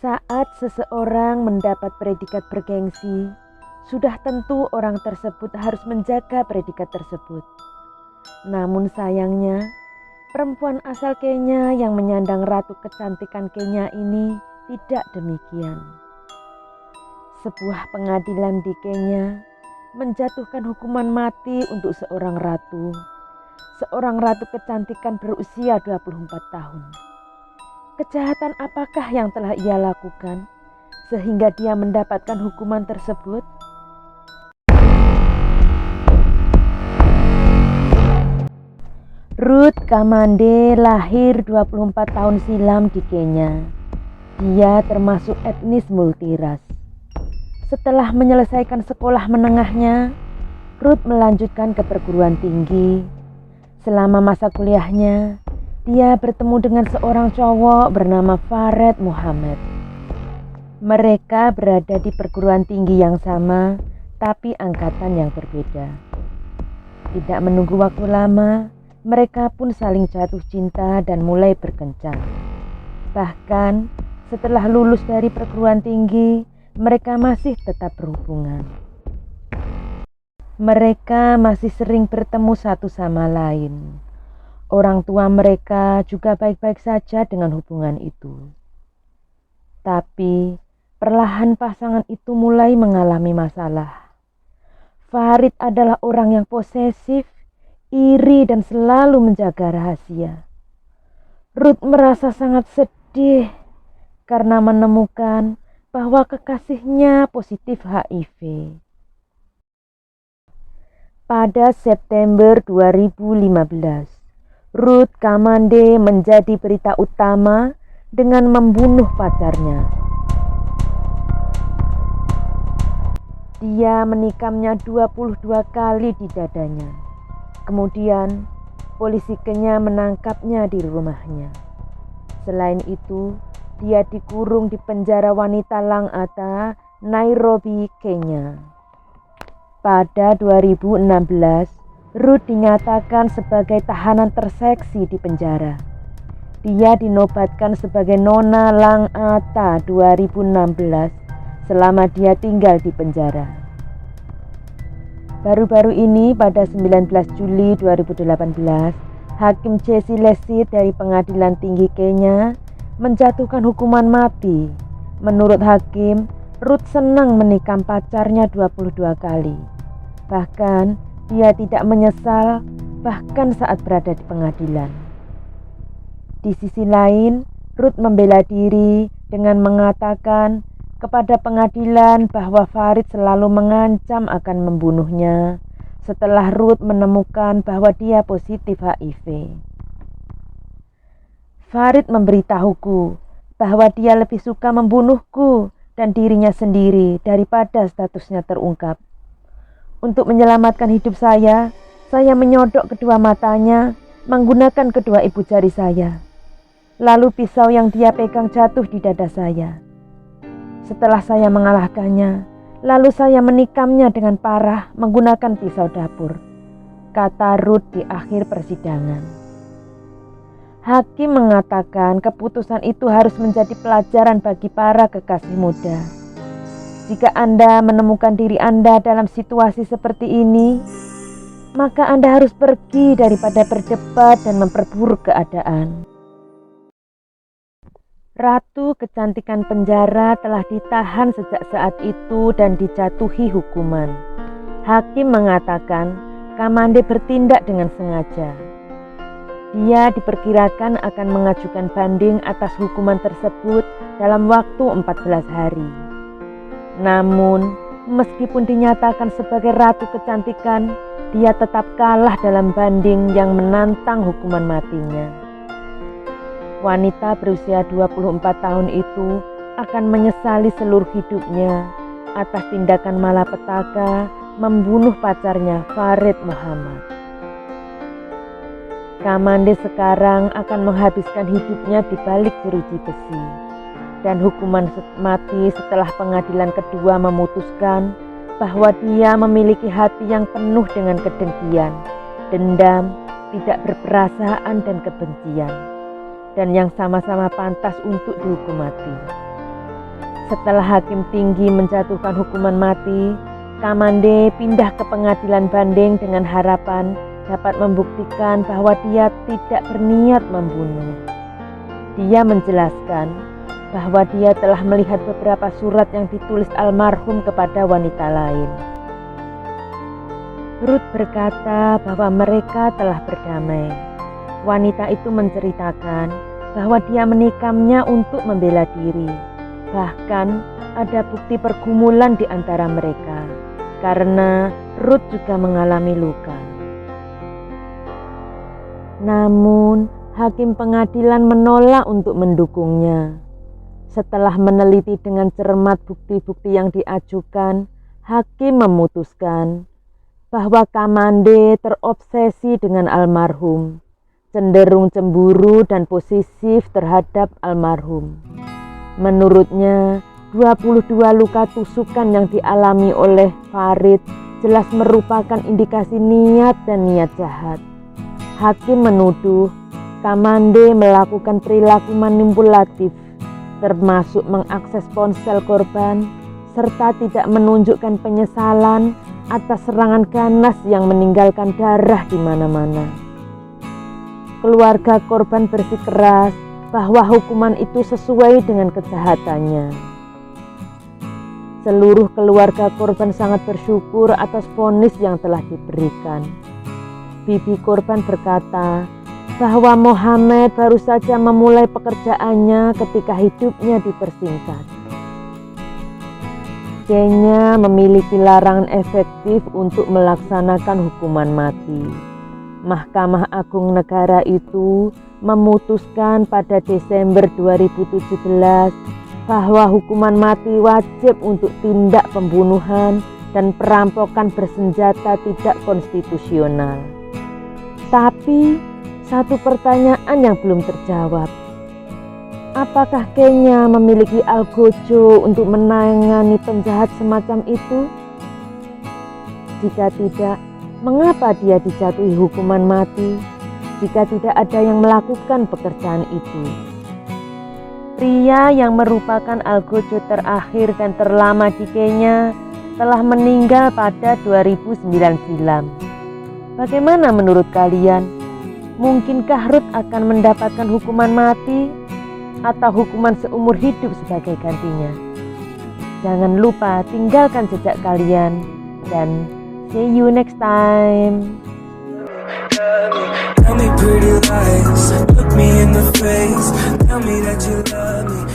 Saat seseorang mendapat predikat bergengsi, sudah tentu orang tersebut harus menjaga predikat tersebut. Namun sayangnya, perempuan asal Kenya yang menyandang ratu kecantikan Kenya ini tidak demikian. Sebuah pengadilan di Kenya menjatuhkan hukuman mati untuk seorang ratu kecantikan berusia 24 tahun. Kejahatan apakah yang telah ia lakukan sehingga dia mendapatkan hukuman tersebut? Ruth Kamande lahir 24 tahun silam di Kenya. Dia termasuk etnis multiras. Setelah menyelesaikan sekolah menengahnya, Ruth melanjutkan ke perguruan tinggi. Selama masa kuliahnya, dia bertemu dengan seorang cowok bernama Farid Muhammad. Mereka berada di perguruan tinggi yang sama, tapi angkatan yang berbeda. Tidak menunggu waktu lama, mereka pun saling jatuh cinta dan mulai berkencan. Bahkan setelah lulus dari perguruan tinggi, mereka masih tetap berhubungan. Mereka masih sering bertemu satu sama lain. Orang tua mereka juga baik-baik saja dengan hubungan itu. Tapi perlahan pasangan itu mulai mengalami masalah. Farid adalah orang yang posesif, iri dan selalu menjaga rahasia. Ruth merasa sangat sedih karena menemukan bahwa kekasihnya positif HIV. Pada September 2015, Ruth Kamande menjadi berita utama dengan membunuh pacarnya. Dia menikamnya 22 kali di dadanya. Kemudian, polisi Kenya menangkapnya di rumahnya. Selain itu, dia dikurung di penjara wanita Lang'ata, Nairobi, Kenya. Pada 2016, Ruth dinyatakan sebagai tahanan terseksi di penjara. Dia dinobatkan sebagai Nona Lang'ata 2016 selama dia tinggal di penjara. Baru-baru ini pada 19 Juli 2018, Hakim Jesse Lesit dari Pengadilan Tinggi Kenya menjatuhkan hukuman mati. Menurut Hakim, Ruth senang menikam pacarnya 22 kali. Bahkan dia tidak menyesal bahkan saat berada di pengadilan. Di sisi lain, Ruth membela diri dengan mengatakan kepada pengadilan bahwa Farid selalu mengancam akan membunuhnya setelah Ruth menemukan bahwa dia positif HIV. Farid memberitahuku bahwa dia lebih suka membunuhku dan dirinya sendiri daripada statusnya terungkap. Untuk menyelamatkan hidup saya menyodok kedua matanya menggunakan kedua ibu jari saya. Lalu pisau yang dia pegang jatuh di dada saya. Setelah saya mengalahkannya, lalu saya menikamnya dengan parah menggunakan pisau dapur, kata Ruth di akhir persidangan. Hakim mengatakan keputusan itu harus menjadi pelajaran bagi para kekasih muda. Jika Anda menemukan diri Anda dalam situasi seperti ini, maka Anda harus pergi daripada berdebat dan memperburuk keadaan. Ratu kecantikan penjara telah ditahan sejak saat itu dan dijatuhi hukuman. Hakim mengatakan Kamande bertindak dengan sengaja. Dia diperkirakan akan mengajukan banding atas hukuman tersebut dalam waktu 14 hari. Namun, meskipun dinyatakan sebagai ratu kecantikan, dia tetap kalah dalam banding yang menantang hukuman matinya. Wanita berusia 24 tahun itu akan menyesali seluruh hidupnya atas tindakan malapetaka membunuh pacarnya Farid Muhammad. Kamande sekarang akan menghabiskan hidupnya di balik jeruji besi. Dan hukuman mati setelah pengadilan kedua memutuskan bahwa dia memiliki hati yang penuh dengan kedengkian, dendam, tidak berperasaan dan kebencian, dan yang sama-sama pantas untuk dihukum mati. Setelah hakim tinggi menjatuhkan hukuman mati, Kamande pindah ke pengadilan banding dengan harapan dapat membuktikan bahwa dia tidak berniat membunuh. Dia menjelaskan bahwa dia telah melihat beberapa surat yang ditulis almarhum kepada wanita lain. Ruth berkata bahwa mereka telah berdamai. Wanita itu menceritakan bahwa dia menikamnya untuk membela diri. Bahkan ada bukti pergumulan di antara mereka karena Ruth juga mengalami luka. Namun, hakim pengadilan menolak untuk mendukungnya. Setelah meneliti dengan cermat bukti-bukti yang diajukan, hakim memutuskan bahwa Kamande terobsesi dengan almarhum, cenderung cemburu dan posesif terhadap almarhum. Menurutnya, 22 luka tusukan yang dialami oleh Farid jelas merupakan indikasi niat dan niat jahat. Hakim menuduh Kamande melakukan perilaku manipulatif, termasuk mengakses ponsel korban, serta tidak menunjukkan penyesalan atas serangan ganas yang meninggalkan darah di mana-mana. Keluarga korban bersikeras bahwa hukuman itu sesuai dengan kejahatannya. Seluruh keluarga korban sangat bersyukur atas vonis yang telah diberikan. Bibi korban berkata bahwa Mohammed baru saja memulai pekerjaannya ketika hidupnya dipersingkat. Kenya memiliki larangan efektif untuk melaksanakan hukuman mati. Mahkamah Agung Negara itu memutuskan pada Desember 2017 bahwa hukuman mati wajib untuk tindak pembunuhan dan perampokan bersenjata tidak konstitusional. Tapi satu pertanyaan yang belum terjawab. Apakah Kenya memiliki algojo untuk menangani penjahat semacam itu? Jika tidak, mengapa dia dijatuhi hukuman mati jika tidak ada yang melakukan pekerjaan itu? Pria yang merupakan algojo terakhir dan terlama di Kenya telah meninggal pada 2009 silam. Bagaimana menurut kalian? Mungkinkah Ruth akan mendapatkan hukuman mati atau hukuman seumur hidup sebagai gantinya? Jangan lupa tinggalkan jejak kalian dan see you next time. Tell me pretty lies, look me in the face, tell me that you love me.